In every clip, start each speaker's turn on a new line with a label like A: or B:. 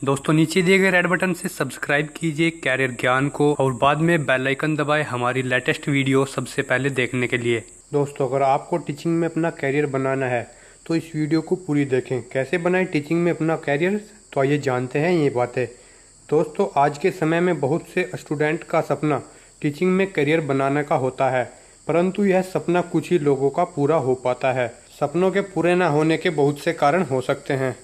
A: दोस्तों नीचे दिए गए रेड बटन से सब्सक्राइब कीजिए कैरियर ज्ञान को और बाद में बेल आइकन दबाएं हमारी लेटेस्ट वीडियो सबसे पहले देखने के लिए।
B: दोस्तों अगर आपको टीचिंग में अपना कैरियर बनाना है तो इस वीडियो को पूरी देखें। कैसे बनाएं टीचिंग में अपना कैरियर, तो आइए जानते हैं ये बातें। दोस्तों आज के समय में बहुत से स्टूडेंट का सपना टीचिंग में करियर बनाने का होता है, परंतु यह सपना कुछ ही लोगों का पूरा हो पाता है। सपनों के पूरे न होने के बहुत से कारण हो सकते हैं।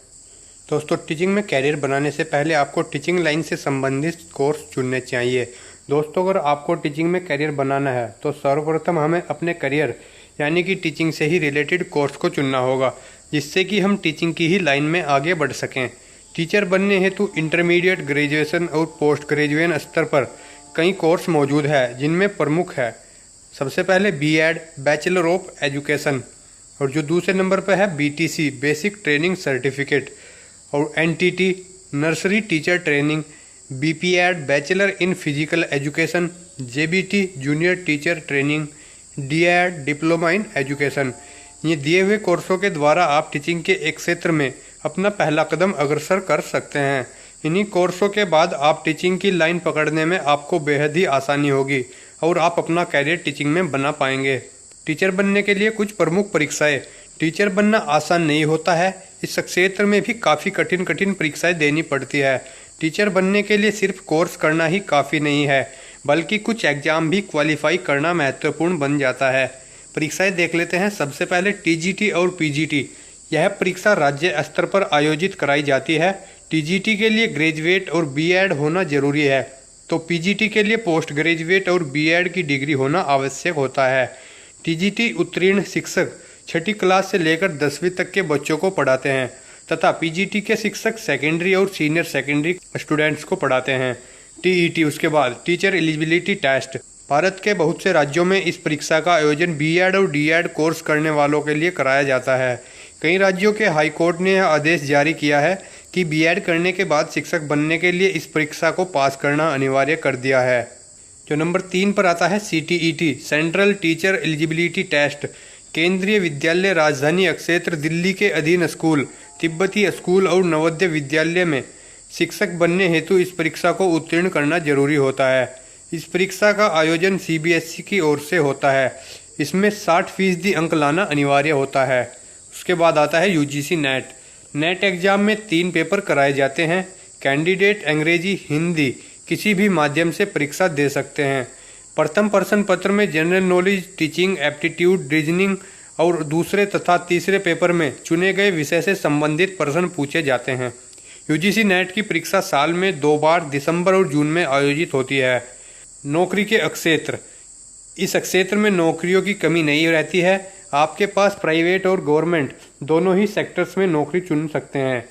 B: दोस्तों टीचिंग में कैरियर बनाने से पहले आपको टीचिंग लाइन से संबंधित कोर्स चुनने चाहिए। दोस्तों अगर आपको टीचिंग में कैरियर बनाना है तो सर्वप्रथम हमें अपने करियर यानी कि टीचिंग से ही रिलेटेड कोर्स को चुनना होगा, जिससे कि हम टीचिंग की ही लाइन में आगे बढ़ सकें। टीचर बनने हेतु इंटरमीडिएट, ग्रेजुएशन और पोस्ट ग्रेजुएशन स्तर पर कई कोर्स मौजूद है, जिनमें प्रमुख है सबसे पहले बीएड बैचलर ऑफ एजुकेशन, और जो दूसरे नंबर पर है बीटीसी बेसिक ट्रेनिंग सर्टिफिकेट, और NTT nursery teacher training, BPEd bachelor in physical education, JBT junior teacher training, DEd diploma in education. ये दिए हुए कोर्सों के द्वारा आप टीचिंग के एक क्षेत्र में अपना पहला कदम अग्रसर कर सकते हैं। इन्हीं कोर्सों के बाद आप टीचिंग की लाइन पकड़ने में आपको बेहद ही आसानी होगी और आप अपना कैरियर टीचिंग में बना पाएंगे। टीचर बनने के लिए कुछ प्रमुख परीक्षाएं। टीचर बनना आसान नहीं होता है, इस क्षेत्र में भी काफ़ी कठिन परीक्षाएं देनी पड़ती है। टीचर बनने के लिए सिर्फ कोर्स करना ही काफ़ी नहीं है, बल्कि कुछ एग्जाम भी क्वालिफाई करना महत्वपूर्ण बन जाता है। परीक्षाएं देख लेते हैं। सबसे पहले टीजीटी और पीजीटी। यह परीक्षा राज्य स्तर पर आयोजित कराई जाती है। टीजीटी के लिए ग्रेजुएट और बीएड होना जरूरी है, तो पीजीटी के लिए पोस्ट ग्रेजुएट और बीएड की डिग्री होना आवश्यक होता है। टीजीटी उत्तीर्ण शिक्षक छठी क्लास से लेकर 10वीं तक के बच्चों को पढ़ाते हैं, तथा पीजीटी के शिक्षक सेकेंडरी और सीनियर सेकेंडरी स्टूडेंट्स को पढ़ाते हैं। टीईटी उसके बाद टीचर एलिजिबिलिटी टेस्ट। भारत के बहुत से राज्यों में इस परीक्षा का आयोजन बीएड और डीएड कोर्स करने वालों के लिए कराया जाता है। कई राज्यों के हाई कोर्ट ने यह आदेश जारी किया है कि बीएड करने के बाद शिक्षक बनने के लिए इस परीक्षा को पास करना अनिवार्य कर दिया है। जो नंबर 3 पर आता है CTET central teacher eligibility test. Kendriya Vidyalaya राजधानी क्षेत्र दिल्ली के अधीन स्कूल, तिब्बती स्कूल और नवोदय विद्यालय में शिक्षक बनने हेतु इस परीक्षा को उत्तीर्ण करना जरूरी होता है। इस परीक्षा का आयोजन सीबीएसई की ओर से होता है। इसमें 60% अंक लाना अनिवार्य होता है। उसके बाद आता है यूजीसी नेट। नेट एग्जाम में 3 पेपर कराए जाते हैं। कैंडिडेट अंग्रेजी, हिंदी किसी भी माध्यम से परीक्षा दे सकते हैं। प्रथम प्रश्न पत्र में general knowledge, teaching aptitude, reasoning और दूसरे तथा तीसरे पेपर में चुने गए विषय से संबंधित प्रश्न पूछे जाते हैं। यूजीसी नेट की परीक्षा साल में 2 बार दिसंबर और जून में आयोजित होती है। नौकरी के क्षेत्र। इस क्षेत्र में नौकरियों की कमी नहीं रहती है। आपके पास प्राइवेट और गवर्नमेंट दोनों ही सेक्टर्स में नौकरी चुन सकते हैं।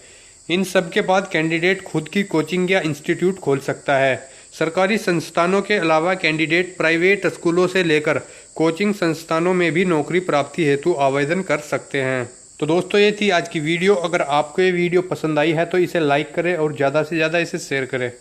B: इन सब के बाद कैंडिडेट खुद की कोचिंग या इंस्टीट्यूट खोल सकता है। सरकारी संस्थानों के अलावा कैंडिडेट प्राइवेट स्कूलों से लेकर कोचिंग संस्थानों में भी नौकरी प्राप्ति हेतु आवेदन कर सकते हैं। तो दोस्तों ये थी आज की वीडियो। अगर आपको ये वीडियो पसंद आई है तो इसे लाइक करें और ज़्यादा से ज़्यादा इसे शेयर करें।